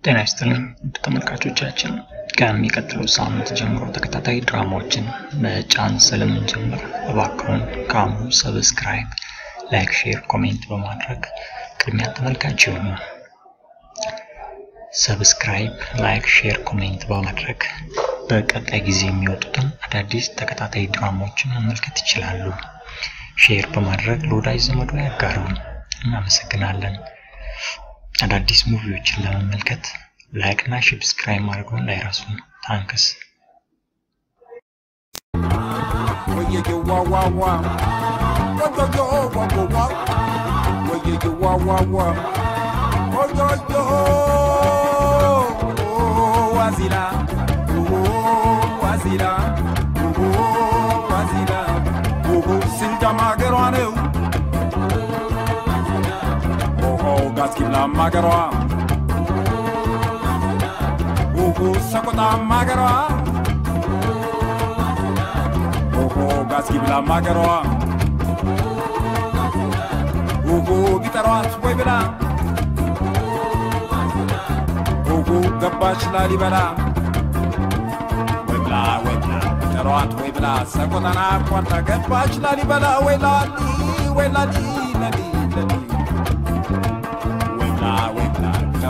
ጤና ይስጥልኝ ተመልካቾቻችን ከሚቀጥለው ሳምንት ጀምሮ ተከታታይ ድራማዎችን መጫን ስለምንጀምር እባክዎን ካሁኑ ሰብስክራይብ፣ ላይክ፣ ሼር፣ ኮሜንት በማድረግ ቅድሚያ ተመልካች ይሁኑ። ሰብስክራይብ፣ ላይክ፣ ሼር፣ ኮሜንት በማድረግ በቀጣይ ጊዜ የሚወጡትን አዳዲስ ተከታታይ ድራማዎችን መመልከት ይችላሉ። ሼር በማድረግ ለወዳጅ ዘመዶ ያጋሩ። እናመሰግናለን። አዳዲስ ሙቪዎችን ለመመልከት ላይክ እና ሰብስክራይብ ማድረጉን እንዳይረሱ። ታንክስ። Gaskibla magarwa Oho sakota magarwa Oho gaskibla magarwa Oho gitarwa swebla Oho gabash la libala Webla gitarwa swebla sakota na kwanta gabash la libala wela li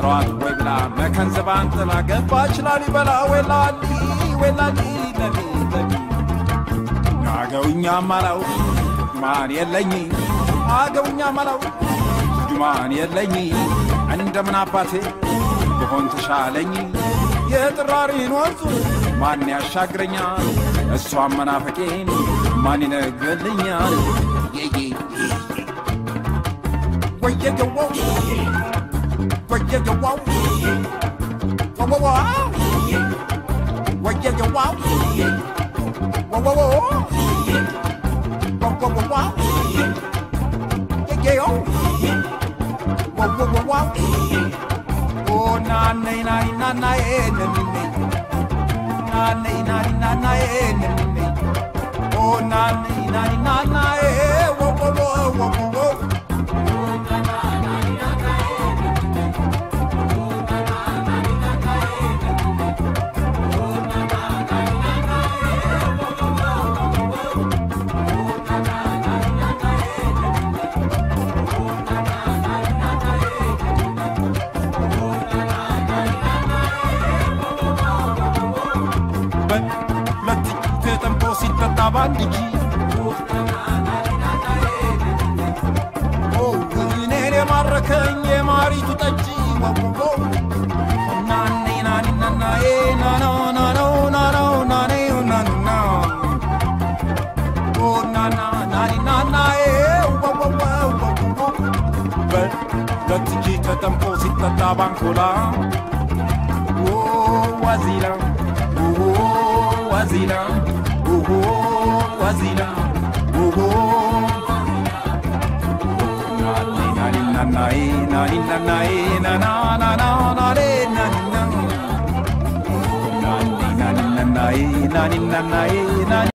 Rat webla mekan zaban tala gabash la libala wela li Agawnya malaw man yellenyi agawnya malaw juman yellenyi እንደምን አባቴ በሆን ተሻለኝ የጥራሪን ወንዙ ማን ያሻግረኛል እሷም መናፈቄን ማን ይነግረኛል ወየገው Where you wow? Wow wow wow! Where you wow? Wow wow wow! Wow wow wow wow! Yeah oh! Wow wow wow wow! Oh na na na na na na na na na Oh na na na na wow wow wow wow wow! Bandiki Oh nere marrakanye mari tutachi wo na e na no Oh na e wo But latiki tatampo sitata bankola Oh wazila Wazila na